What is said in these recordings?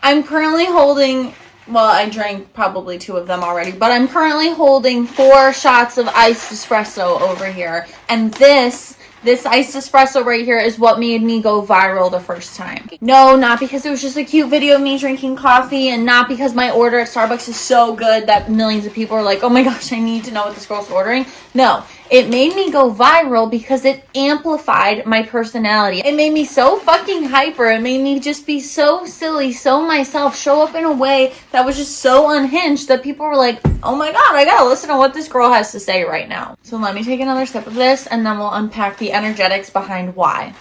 I'm currently holding, well, I drank probably 2 of them already, but I'm currently holding 4 shots of iced espresso over here. And this iced espresso right here is what made me go viral the first time. No, not because it was just a cute video of me drinking coffee, and not because my order at Starbucks is so good that millions of people are like, oh my gosh, I need to know what this girl's ordering. No, it made me go viral because it amplified my personality. It made me so fucking hyper. It made me just be so silly, so myself, show up in a way that was just so unhinged that people were like, oh my god, I gotta listen to what this girl has to say right now. So let me take another sip of this and then we'll unpack the energetics behind why.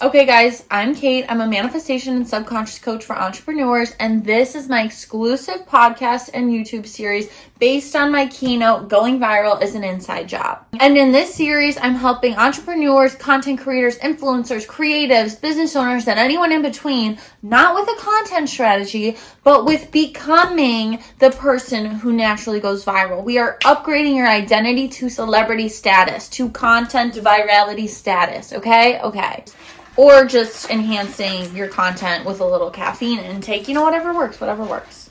Okay guys, I'm Kate. I'm a manifestation and subconscious coach for entrepreneurs, and this is my exclusive podcast and YouTube series based on my keynote, Going Viral is an Inside Job. And in this series, I'm helping entrepreneurs, content creators, influencers, creatives, business owners, and anyone in between, not with a content strategy, but with becoming the person who naturally goes viral. We are upgrading your identity to celebrity status, to content virality status, okay? Okay. Or just enhancing your content with a little caffeine intake. You know, whatever works.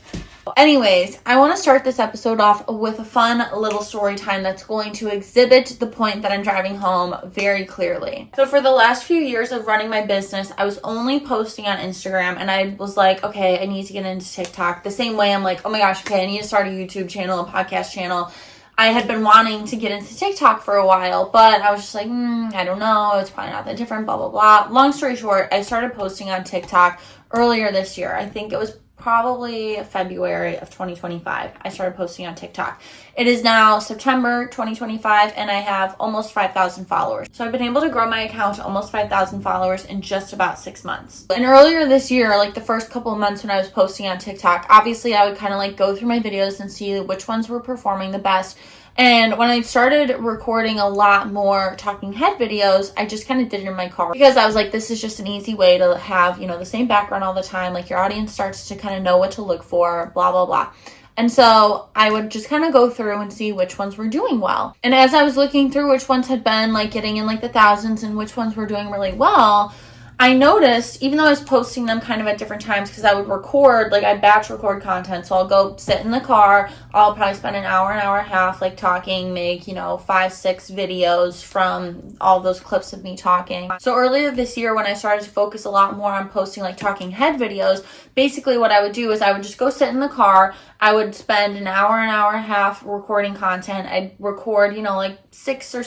Anyways, I want to start this episode off with a fun little story time that's going to exhibit the point that I'm driving home very clearly. So for the last few years of running my business, I was only posting on Instagram, and I was like, okay, I need to get into TikTok. The same way I'm like, oh my gosh, okay, I need to start a YouTube channel, a podcast channel. I had been wanting to get into TikTok for a while, but I was just like, I don't know. It's probably not that different, blah, blah, blah. Long story short, I started posting on TikTok earlier this year. I think it was probably February of 2025. I started posting on TikTok. It is now September 2025, and I have almost 5,000 followers. So I've been able to grow my account to almost 5,000 followers in just about 6 months. And earlier this year, like the first couple of months when I was posting on TikTok, obviously I would kind of like go through my videos and see which ones were performing the best. And when I started recording a lot more talking head videos, I just kind of did it in my car because I was like, this is just an easy way to have, you know, the same background all the time. Like your audience starts to kind of know what to look for, blah, blah, blah. And so I would just kind of go through and see which ones were doing well. And as I was looking through which ones had been like getting in like the thousands and which ones were doing really well, I noticed, even though I was posting them kind of at different times, because I would record, like I batch record content. So I'll go sit in the car. I'll probably spend an hour and a half, like talking, make, 5-6 videos from all those clips of me talking. So earlier this year, when I started to focus a lot more on posting like talking head videos, basically what I would do is I would just go sit in the car. I would spend an hour and a half recording content. I'd record, like 5 or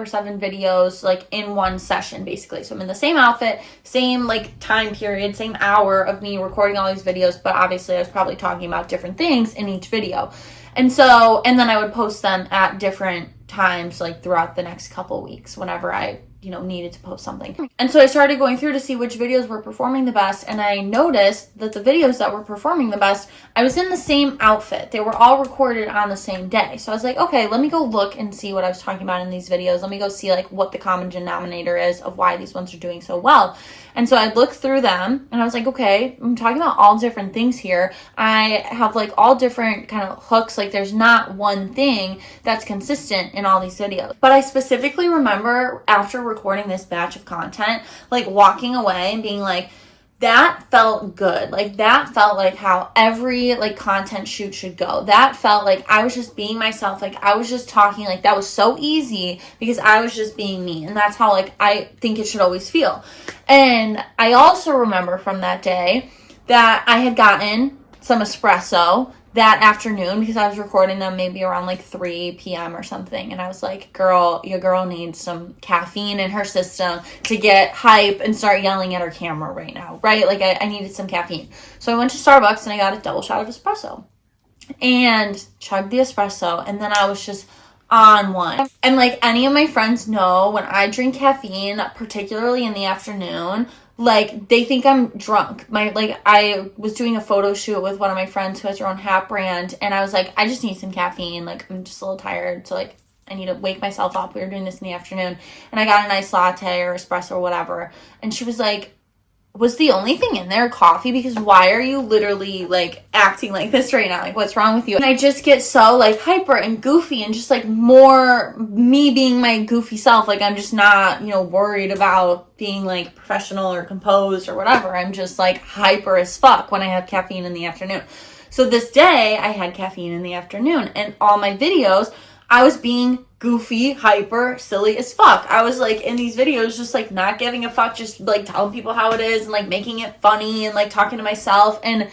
7 videos, like in one session, basically. So I'm in the same outfit, same like time period, same hour of me recording all these videos, but obviously I was probably talking about different things in each video. And then I would post them at different times, like throughout the next couple weeks, whenever I needed to post something. And so I started going through to see which videos were performing the best, and I noticed that the videos that were performing the best, I was in the same outfit. They were all recorded on the same day. So I was like, okay, let me go look and see what I was talking about in these videos. Let me go see like what the common denominator is of why these ones are doing so well. And so I looked through them and I was like, okay, I'm talking about all different things here. I have like all different kind of hooks. Like there's not one thing that's consistent in all these videos. But I specifically remember after recording this batch of content, like walking away and being like, that felt good. Like that felt like how every like content shoot should go. That felt like I was just being myself. Like I was just talking, like that was so easy because I was just being me. And that's how like I think it should always feel. And I also remember from that day that I had gotten some espresso that afternoon because I was recording them maybe around like 3 p.m. or something. And I was like, girl, your girl needs some caffeine in her system to get hype and start yelling at her camera right now, right? Like I needed some caffeine. So I went to Starbucks and I got a double shot of espresso and chugged the espresso. And then I was just on one. And like any of my friends know, when I drink caffeine, particularly in the afternoon, like they think I'm drunk. I was doing a photo shoot with one of my friends who has her own hat brand, and I was like, I just need some caffeine. Like I'm just a little tired, so like I need to wake myself up. We were doing this in the afternoon, and I got an iced latte or espresso or whatever. And she was like, was the only thing in there coffee? Because why are you literally like acting like this right now? Like, what's wrong with you? And I just get so like hyper and goofy and just like more me being my goofy self. Like, I'm just not, worried about being like professional or composed or whatever. I'm just like hyper as fuck when I have caffeine in the afternoon. So this day I had caffeine in the afternoon, and all my videos, I was being goofy, hyper, silly as fuck. I was like in these videos just like not giving a fuck, just like telling people how it is and like making it funny and like talking to myself. And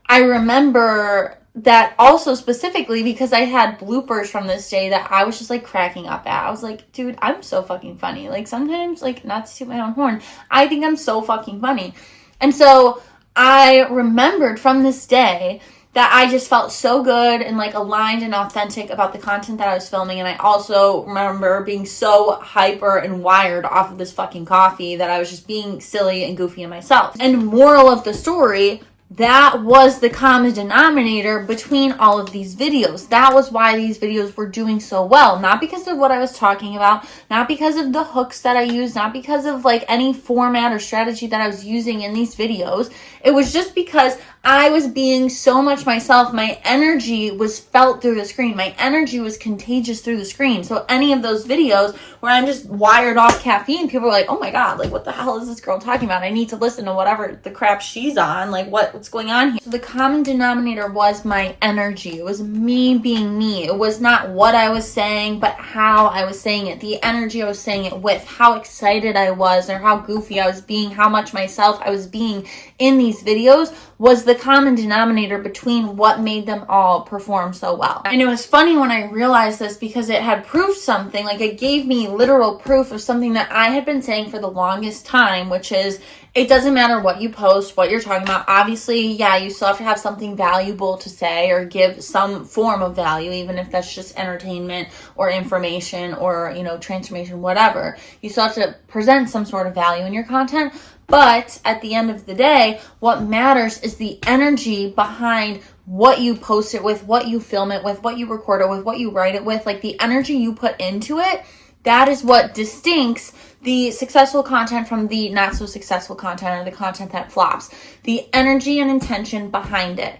I remember that also specifically because I had bloopers from this day that I was just like cracking up at. I was like, dude, I'm so fucking funny. Like sometimes, like, not to toot my own horn, I think I'm so fucking funny. And so I remembered from this day that I just felt so good and like aligned and authentic about the content that I was filming. And I also remember being so hyper and wired off of this fucking coffee that I was just being silly and goofy in myself. And moral of the story, that was the common denominator between all of these videos. That was why these videos were doing so well. Not because of what I was talking about, not because of the hooks that I used, not because of like any format or strategy that I was using in these videos. It was just because I was being so much myself. My energy was felt through the screen. My energy was contagious through the screen. So any of those videos where I'm just wired off caffeine, people are like, oh my God, like what the hell is this girl talking about? I need to listen to whatever the crap she's on. Like what's going on here? So the common denominator was my energy. It was me being me. It was not what I was saying, but how I was saying it. The energy I was saying it with, how excited I was or how goofy I was being, how much myself I was being in these videos was the common denominator between what made them all perform so well. And it was funny when I realized this because it had proved something, like it gave me literal proof of something that I had been saying for the longest time, which is it doesn't matter what you post, what you're talking about. Obviously, yeah, you still have to have something valuable to say or give some form of value, even if that's just entertainment or information or, transformation, whatever. You still have to present some sort of value in your content. But at the end of the day, what matters is the energy behind what you post it with, what you film it with, what you record it with, what you write it with, like the energy you put into it. That is what distincts the successful content from the not so successful content or the content that flops. The energy and intention behind it.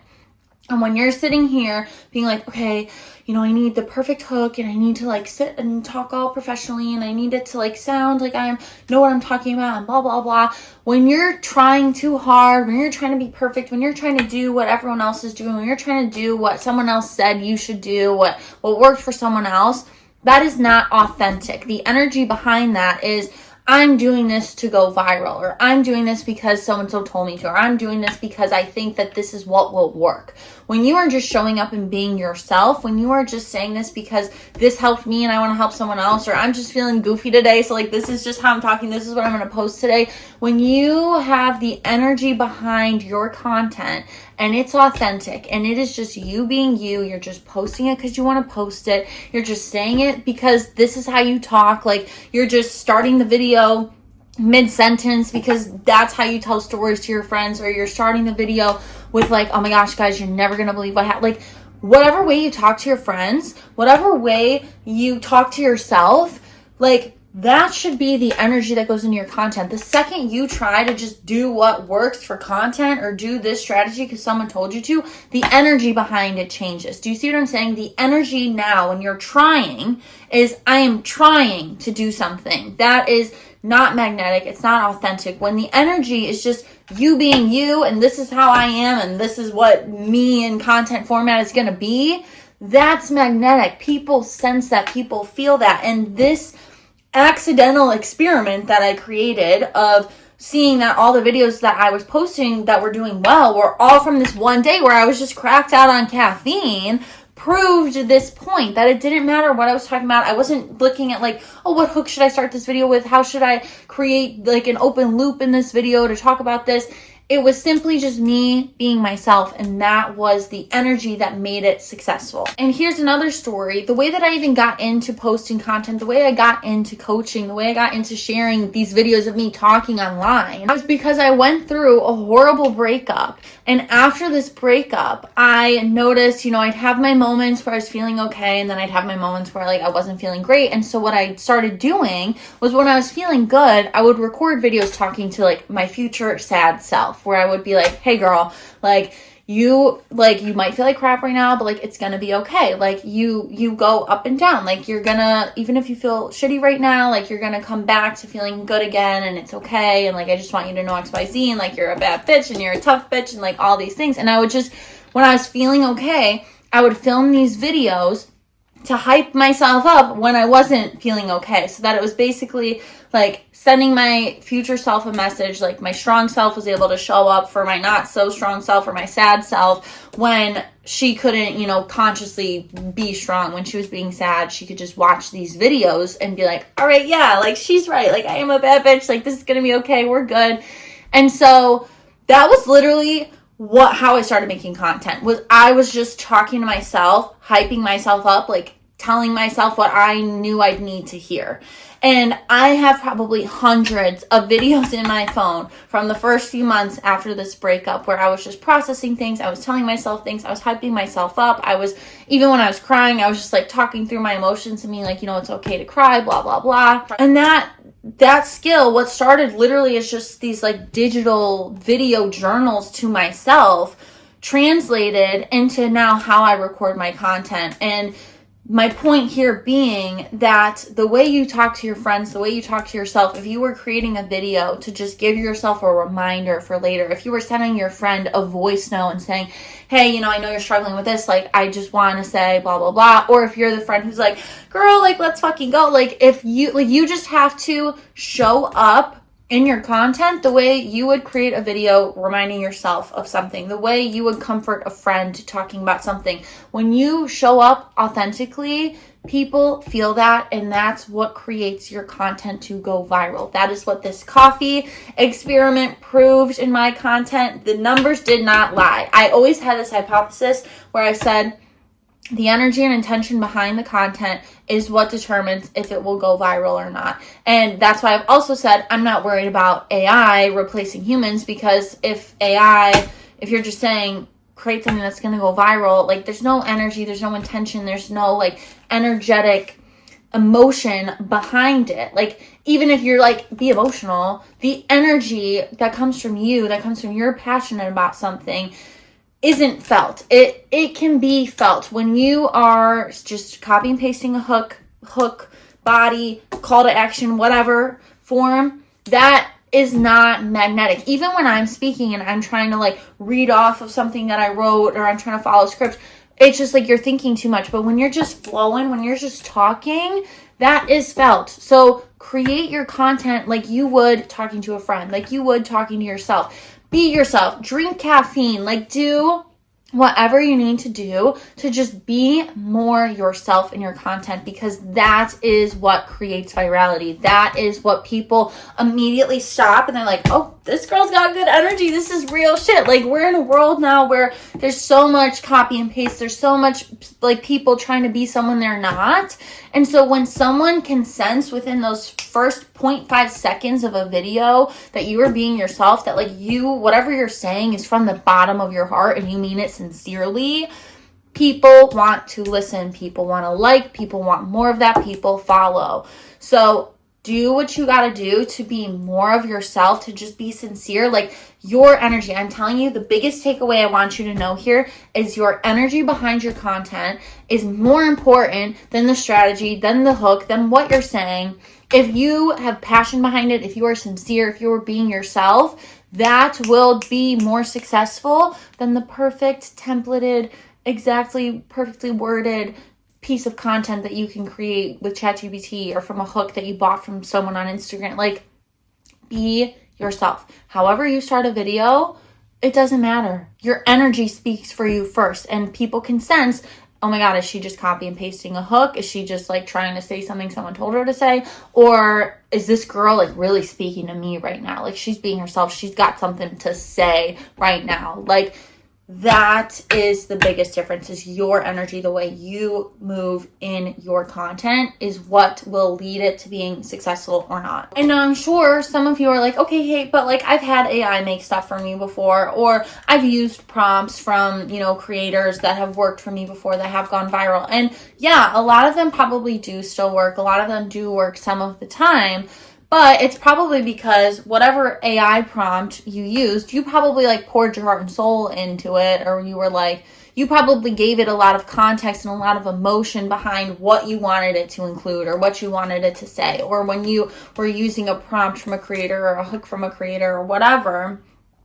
And when you're sitting here being like, okay, I need the perfect hook and I need to like sit and talk all professionally and I need it to like sound like I know what I'm talking about and blah, blah, blah. When you're trying too hard, when you're trying to be perfect, when you're trying to do what everyone else is doing, when you're trying to do what someone else said you should do, what worked for someone else, that is not authentic. The energy behind that is, I'm doing this to go viral, or I'm doing this because so-and-so told me to, or I'm doing this because I think that this is what will work. When you are just showing up and being yourself, when you are just saying this because this helped me and I want to help someone else, or I'm just feeling goofy today, so like this is just how I'm talking, this is what I'm going to post today. When you have the energy behind your content and it's authentic and it is just you being you, you're just posting it because you want to post it, you're just saying it because this is how you talk, like you're just starting the video mid-sentence because that's how you tell stories to your friends, or you're starting the video with like, oh my gosh guys, you're never gonna believe what happened. Like whatever way you talk to your friends, whatever way you talk to yourself, like that should be the energy that goes into your content. The second you try to just do what works for content or do this strategy because someone told you to, the energy behind it changes. Do you see what I'm saying? The energy now when you're trying is, I am trying to do something. That is not magnetic. It's not authentic. When the energy is just you being you and this is how I am and this is what me in content format is going to be, that's magnetic. People sense that. People feel that. And this accidental experiment that I created of seeing that all the videos that I was posting that were doing well were all from this one day where I was just cracked out on caffeine proved this point that it didn't matter what I was talking about. I wasn't looking at like, oh, what hook should I start this video with? How should I create like an open loop in this video to talk about this? It was simply just me being myself, and that was the energy that made it successful. And here's another story. The way that I even got into posting content, the way I got into coaching, the way I got into sharing these videos of me talking online was because I went through a horrible breakup. And after this breakup, I noticed, I'd have my moments where I was feeling okay, and then I'd have my moments where I wasn't feeling great. And so what I started doing was, when I was feeling good, I would record videos talking to my future sad self, where I would be like, hey girl, you might feel like crap right now, but it's gonna be okay. You go up and down. You're gonna, even if you feel shitty right now, you're gonna come back to feeling good again, and it's okay. And I just want you to know XYZ, and you're a bad bitch and you're a tough bitch, and all these things. And I would just, when I was feeling okay, I would film these videos to hype myself up when I wasn't feeling okay. So that it was basically sending my future self a message, my strong self was able to show up for my not so strong self, or my sad self, when she couldn't, consciously be strong. When she was being sad, she could just watch these videos and be like, all right, yeah, she's right. I am a bad bitch. This is going to be okay. We're good. And so that was literally how I started making content. I was just talking to myself, hyping myself up, telling myself what I knew I'd need to hear. And I have probably hundreds of videos in my phone from the first few months after this breakup, where I was just processing things. I was telling myself things. I was hyping myself up. Even when I was crying, I was just talking through my emotions and being it's okay to cry, blah, blah, blah. And that skill, what started literally as just these digital video journals to myself, translated into now how I record my content. And my point here being that the way you talk to your friends, the way you talk to yourself, if you were creating a video to just give yourself a reminder for later, if you were sending your friend a voice note and saying, hey, I know you're struggling with this, I just want to say blah, blah, blah. Or if you're the friend who's girl, let's fucking go. If you just have to show up in your content the way you would create a video reminding yourself of something, the way you would comfort a friend talking about something. When you show up authentically, people feel that, and that's what creates your content to go viral. That is what this coffee experiment proved in my content. The numbers did not lie. I always had this hypothesis where I said, the energy and intention behind the content is what determines if it will go viral or not. And that's why I've also said I'm not worried about AI replacing humans, because if you're just saying create something that's going to go viral, there's no energy, there's no intention, there's no energetic emotion behind it. Even if you're be emotional, the energy that comes from you, that comes from you're passionate about something, isn't felt. It can be felt when you are just copy and pasting a hook, body, call to action, whatever form. That is not magnetic. Even when I'm speaking and I'm trying to read off of something that I wrote, or I'm trying to follow a script, it's just you're thinking too much. But when you're just flowing, when you're just talking, that is felt. So create your content like you would talking to a friend, like you would talking to yourself. Be yourself, drink caffeine, do whatever you need to do to just be more yourself in your content, because that is what creates virality. That is what people immediately stop and they're like, oh, this girl's got good energy. This is real shit. We're in a world now where there's so much copy and paste. There's so much people trying to be someone they're not. And so when someone can sense within those first 0.5 seconds of a video that you are being yourself, that whatever you're saying is from the bottom of your heart and you mean it sincerely, people want to listen. People want to people want more of that. People follow. So do what you got to do to be more of yourself, to just be sincere. Your energy, I'm telling you, the biggest takeaway I want you to know here is your energy behind your content is more important than the strategy, than the hook, than what you're saying. If you have passion behind it, if you are sincere, if you are being yourself, that will be more successful than the perfect templated, exactly perfectly worded piece of content that you can create with ChatGPT or from a hook that you bought from someone on Instagram. Be yourself. However you start a video, it doesn't matter. Your energy speaks for you first, and people can sense, oh my God, is she just copy and pasting a hook? Is she just like trying to say something someone told her to say? Or is this girl like really speaking to me right now? Like she's being herself. She's got something to say right now. Like that is the biggest difference, is your energy, the way you move in your content is what will lead it to being successful or not. And I'm sure some of you are like, okay, hey, but like I've had AI make stuff for me before, or I've used prompts from, you know, creators that have worked for me before that have gone viral. And yeah, a lot of them probably do still work. A lot of them do work some of the time. But it's probably because whatever AI prompt you used, you probably like poured your heart and soul into it, or you were like, you probably gave it a lot of context and a lot of emotion behind what you wanted it to include or what you wanted it to say. Or when you were using a prompt from a creator or a hook from a creator or whatever,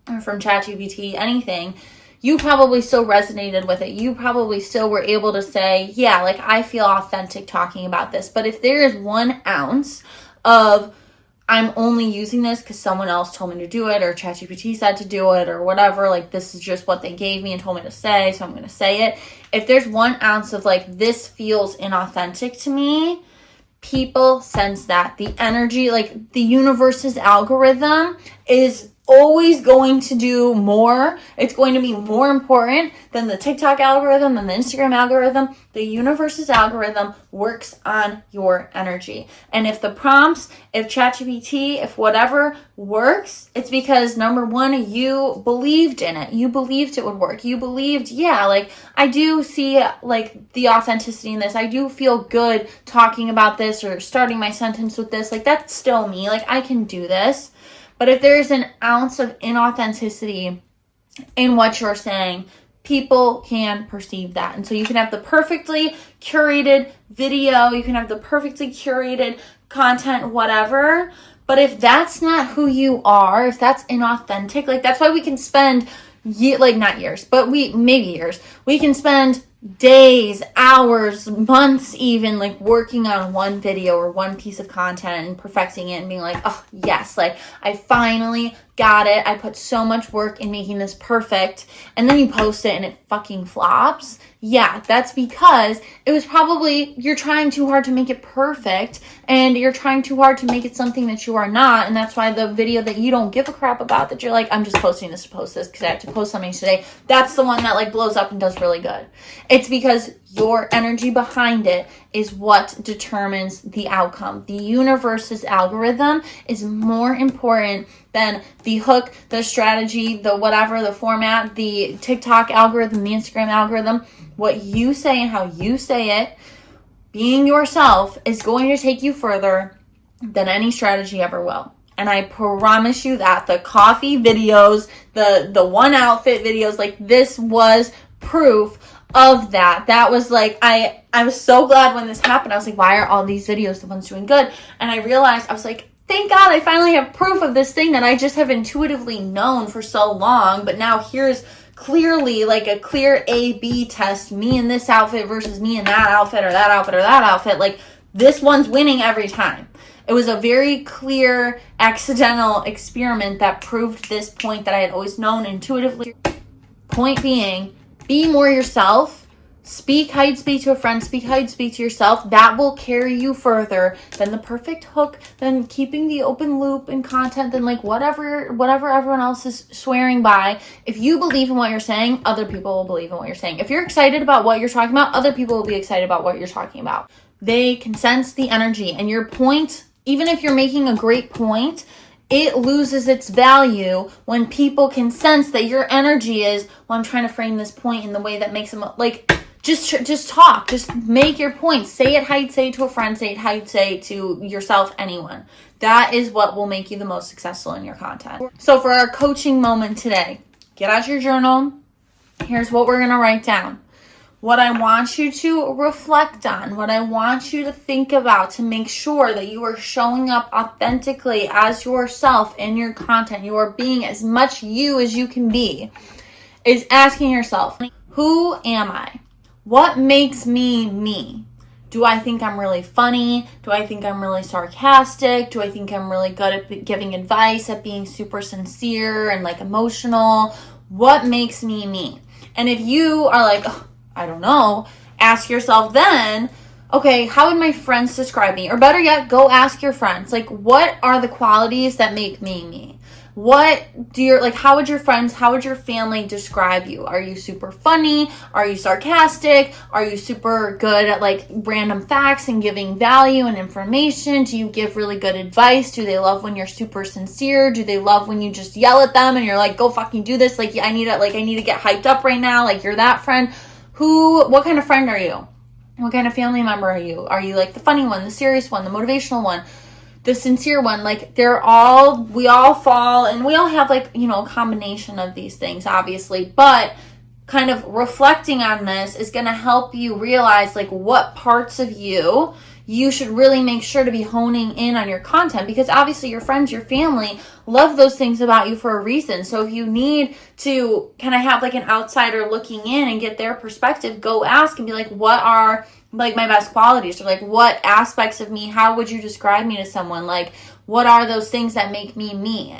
or from ChatGPT, anything, you probably still resonated with it. You probably still were able to say, yeah, like I feel authentic talking about this. But if there is 1 ounce of I'm only using this because someone else told me to do it, or ChatGPT said to do it, or whatever, like this is just what they gave me and told me to say, so I'm going to say it. If there's 1 ounce of like, this feels inauthentic to me, people sense that. The energy, like the universe's algorithm is always going to do more. It's going to be more important than the TikTok algorithm, than the Instagram algorithm. The universe's algorithm works on your energy. And if the prompts, if ChatGPT, if whatever works, it's because number 1, you believed in it. You believed it would work. You believed, yeah, like I do see like the authenticity in this. I do feel good talking about this or starting my sentence with this. Like that's still me. Like I can do this. But if there's an ounce of inauthenticity in what you're saying, people can perceive that. And so you can have the perfectly curated video, you can have the perfectly curated content, whatever. But if that's not who you are, if that's inauthentic, like that's why we can spend, like not years, but maybe years. We can spend days, hours, months even, like working on one video or one piece of content and perfecting it and being like, oh yes, like I finally got it. I put so much work in making this perfect. And then you post it and it fucking flops. Yeah, that's because it was probably, you're trying too hard to make it perfect and you're trying too hard to make it something that you are not. And that's why the video that you don't give a crap about, that you're like, I'm just posting this to post this because I have to post something today, that's the one that like blows up and does really good. It's because your energy behind it is what determines the outcome. The universe's algorithm is more important than the hook, the strategy, the whatever, the format, the TikTok algorithm, the Instagram algorithm. What you say and how you say it, being yourself, is going to take you further than any strategy ever will. And I promise you that the coffee videos, the one outfit videos, like this was proof of that. That was like, I was so glad when this happened. I was like, why are all these videos the ones doing good? And I realized, I was like, thank God I finally have proof of this thing that I just have intuitively known for so long. But now here's clearly like a clear A/B test, me in this outfit versus me in that outfit or that outfit or that outfit. Like this one's winning every time. It was a very clear accidental experiment that proved this point that I had always known intuitively. Point being, be more yourself. Speak how you'd speak to a friend. Speak how you'd speak to yourself. That will carry you further than the perfect hook, than keeping the open loop in content, than like whatever everyone else is swearing by. If you believe in what you're saying, other people will believe in what you're saying. If you're excited about what you're talking about, other people will be excited about what you're talking about. They can sense the energy, and your point, even if you're making a great point, it loses its value when people can sense that your energy is, well, I'm trying to frame this point in the way that makes them like, just talk, just make your point. Say it how you'd say it to a friend, say it how you'd say it to yourself, anyone. That is what will make you the most successful in your content. So for our coaching moment today, get out your journal. Here's what we're going to write down. What I want you to reflect on, what I want you to think about to make sure that you are showing up authentically as yourself in your content, you are being as much you as you can be, is asking yourself, who am I? What makes me me? Do I think I'm really funny? Do I think I'm really sarcastic? Do I think I'm really good at giving advice, at being super sincere and like emotional? What makes me me? And if you are like, oh, I don't know, ask yourself then, okay, how would my friends describe me? Or better yet, go ask your friends, like, what are the qualities that make me me? How would your friends, how would your family describe you? Are you super funny? Are you sarcastic? Are you super good at like random facts and giving value and information? Do you give really good advice? Do they love when you're super sincere? Do they love when you just yell at them and you're like, go fucking do this? Like, I need to get hyped up right now. Like, you're that friend. What kind of friend are you? What kind of family member are you? Are you like the funny one, the serious one, the motivational one, the sincere one? Like, we all fall, and we all have like, a combination of these things, obviously, but kind of reflecting on this is going to help you realize like what parts of you should really make sure to be honing in on your content, because obviously your friends, your family love those things about you for a reason. So if you need to kind of have like an outsider looking in and get their perspective, go ask and be like, what are like my best qualities? Or like, what aspects of me, how would you describe me to someone? Like, what are those things that make me me?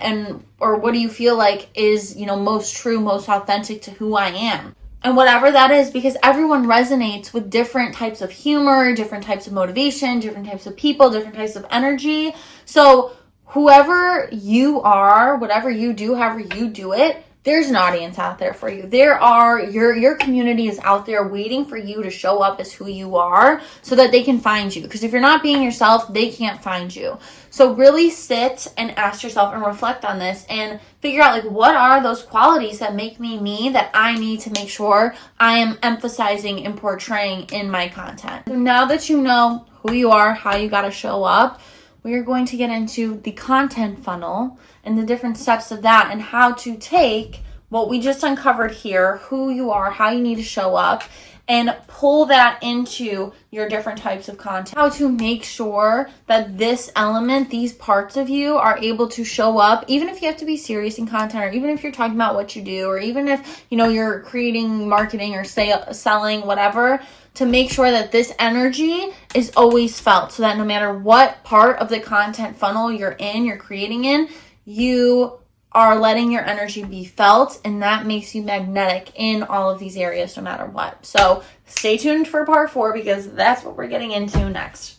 Or what do you feel like is, most true, most authentic to who I am? And whatever that is, because everyone resonates with different types of humor, different types of motivation, different types of people, different types of energy. So whoever you are, whatever you do, however you do it, there's an audience out there for you. Your community is out there waiting for you to show up as who you are so that they can find you. Because if you're not being yourself, they can't find you. So really sit and ask yourself and reflect on this and figure out like, what are those qualities that make me me that I need to make sure I am emphasizing and portraying in my content. So now that you know who you are, how you got to show up, we are going to get into the content funnel and the different steps of that, and how to take what we just uncovered here, who you are, how you need to show up, and pull that into your different types of content. How to make sure that this element, these parts of you are able to show up, even if you have to be serious in content, or even if you're talking about what you do, or even if, you're creating, marketing, or selling, whatever, to make sure that this energy is always felt, so that no matter what part of the content funnel you're creating in, you are letting your energy be felt, and that makes you magnetic in all of these areas no matter what. So stay tuned for part 4, because that's what we're getting into next.